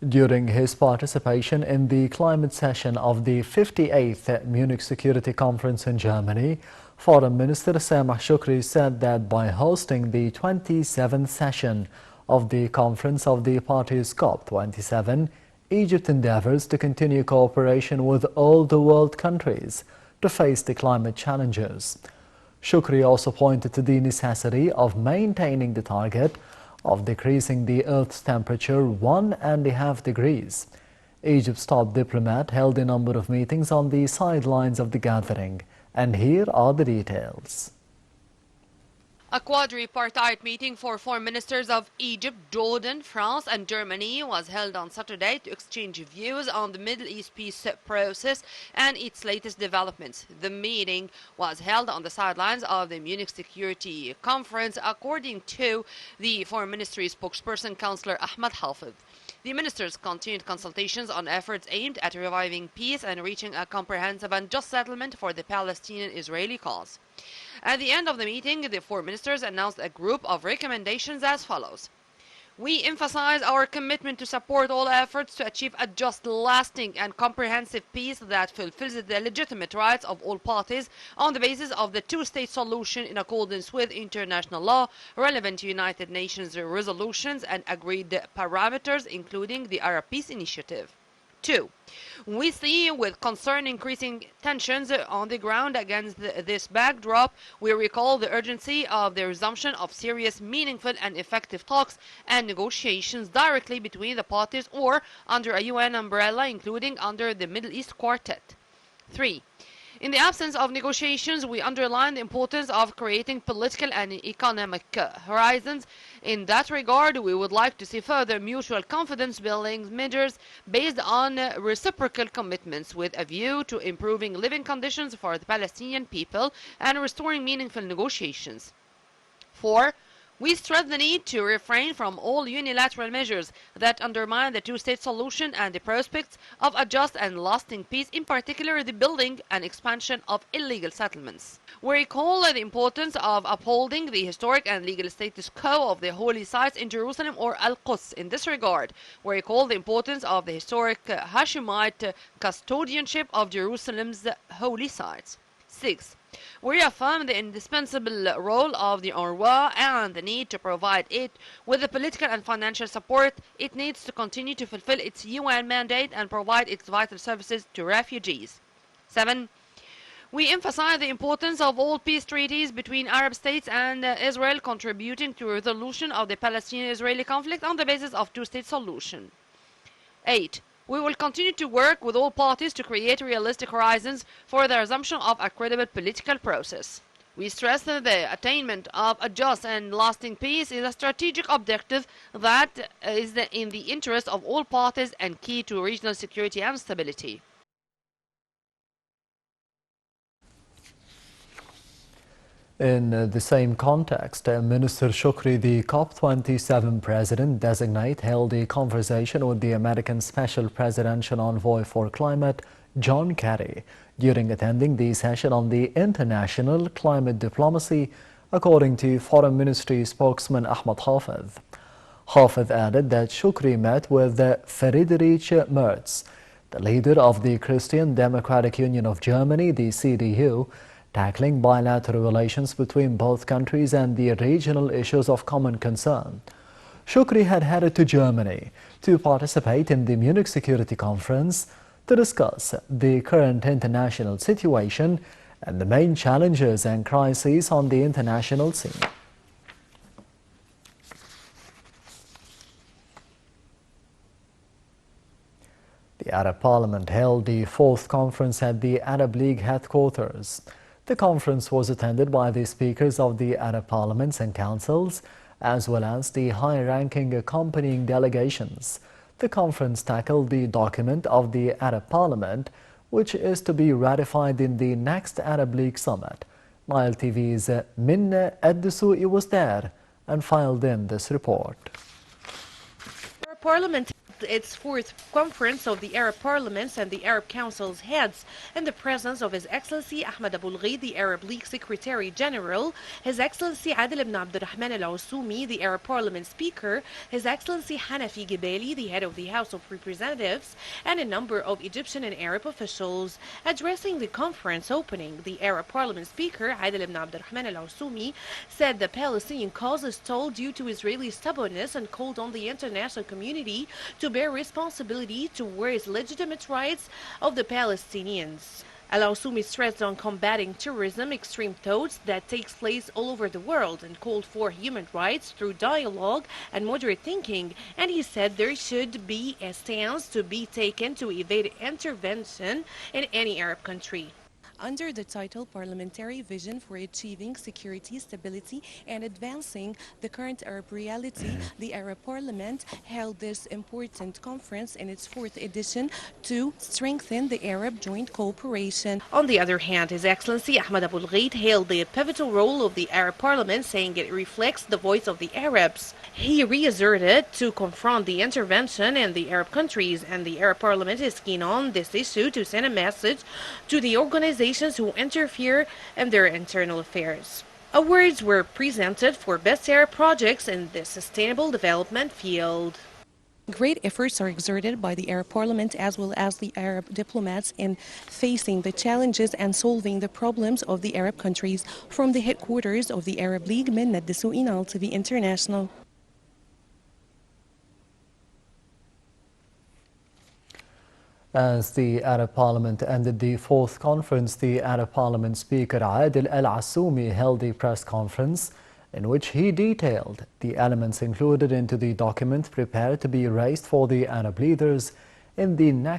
During his participation in the climate session of the 58th Munich Security Conference in Germany, Foreign Minister Sameh Shoukry said that by hosting the 27th session of the Conference of the Parties COP27, Egypt endeavors to continue cooperation with all the world countries to face the climate challenges. Shoukry also pointed to the necessity of maintaining the target of decreasing the Earth's temperature 1.5 degrees. Egypt's top diplomat held a number of meetings on the sidelines of the gathering, and here are the details. A quadripartite meeting for foreign ministers of Egypt, Jordan, France and Germany was held on Saturday to exchange views on the Middle East peace process and its latest developments. The meeting was held on the sidelines of the Munich Security Conference, according to the Foreign Ministry spokesperson, Councillor Ahmed Hafid. The ministers continued consultations on efforts aimed at reviving peace and reaching a comprehensive and just settlement for the Palestinian-Israeli cause. At the end of the meeting, the four ministers announced a group of recommendations as follows. We emphasize our commitment to support all efforts to achieve a just, lasting and comprehensive peace that fulfills the legitimate rights of all parties on the basis of the two-state solution in accordance with international law, relevant United Nations resolutions and agreed parameters, including the Arab Peace Initiative. 2. We see with concern increasing tensions on the ground. Against this backdrop, we recall the urgency of the resumption of serious, meaningful and effective talks and negotiations directly between the parties or under a UN umbrella, including under the Middle East Quartet. 3. In the absence of negotiations, we underline the importance of creating political and economic horizons. In that regard, we would like to see further mutual confidence-building measures based on reciprocal commitments with a view to improving living conditions for the Palestinian people and restoring meaningful negotiations. 4. We stress the need to refrain from all unilateral measures that undermine the two-state solution and the prospects of a just and lasting peace, in particular the building and expansion of illegal settlements. We recall the importance of upholding the historic and legal status quo of the holy sites in Jerusalem or Al-Quds. In this regard, we recall the importance of the historic Hashemite custodianship of Jerusalem's holy sites. 6. We reaffirm the indispensable role of the UNRWA and the need to provide it with the political and financial support it needs to continue to fulfill its UN mandate and provide its vital services to refugees. 7. We emphasize the importance of all peace treaties between Arab states and Israel contributing to resolution of the Palestinian-Israeli conflict on the basis of two-state solution. 8. We will continue to work with all parties to create realistic horizons for the resumption of a credible political process. We stress that the attainment of a just and lasting peace is a strategic objective that is in the interest of all parties and key to regional security and stability. In the same context, Minister Shoukry, the COP27 president-designate, held a conversation with the American Special Presidential Envoy for Climate, John Kerry, during attending the session on the international climate diplomacy, according to Foreign Ministry spokesman Ahmed Hafid. Hafid added that Shoukry met with Friedrich Merz, the leader of the Christian Democratic Union of Germany, the CDU, tackling bilateral relations between both countries and the regional issues of common concern. Shoukry had headed to Germany to participate in the Munich Security Conference to discuss the current international situation and the main challenges and crises on the international scene. The Arab Parliament held the fourth conference at the Arab League headquarters. The conference was attended by the speakers of the Arab parliaments and councils, as well as the high-ranking accompanying delegations. The conference tackled the document of the Arab Parliament, which is to be ratified in the next Arab League summit. Nile TV's Minna Ad-Dasu'i was there and filed in this report. Parliament its fourth conference of the Arab parliaments and the Arab Council's heads in the presence of His Excellency Ahmed Abul Ghaid, the Arab League Secretary General, His Excellency Adil ibn Abdurrahman al-Ausumi, the Arab Parliament Speaker, His Excellency Hanafi Gebeli, the head of the House of Representatives, and a number of Egyptian and Arab officials. Addressing the conference opening, the Arab Parliament Speaker, Adil ibn Abdurrahman al-Ausumi, said the Palestinian cause is stalled due to Israeli stubbornness and called on the international community to bear responsibility towards legitimate rights of the Palestinians. Al-Ausumi stressed on combating terrorism, extreme thoughts that takes place all over the world, and called for human rights through dialogue and moderate thinking. And he said there should be a stance to be taken to evade intervention in any Arab country. Under the title Parliamentary Vision for Achieving Security, Stability and Advancing the Current Arab Reality, the Arab Parliament held this important conference in its fourth edition to strengthen the Arab joint cooperation. On the other hand, His Excellency Ahmed Abul Ghaid hailed the pivotal role of the Arab Parliament, saying it reflects the voice of the Arabs. He reasserted to confront the intervention in the Arab countries, and the Arab Parliament is keen on this issue to send a message to the organization who interfere in their internal affairs. Awards were presented for best Arab projects in the sustainable development field. Great efforts are exerted by the Arab Parliament as well as the Arab diplomats in facing the challenges and solving the problems of the Arab countries. From the headquarters of the Arab League, Minna Dessouinal, TV International. As the Arab Parliament ended the fourth conference, the Arab Parliament Speaker Adil al-Assoumi held a press conference in which he detailed the elements included into the document prepared to be raised for the Arab leaders in the next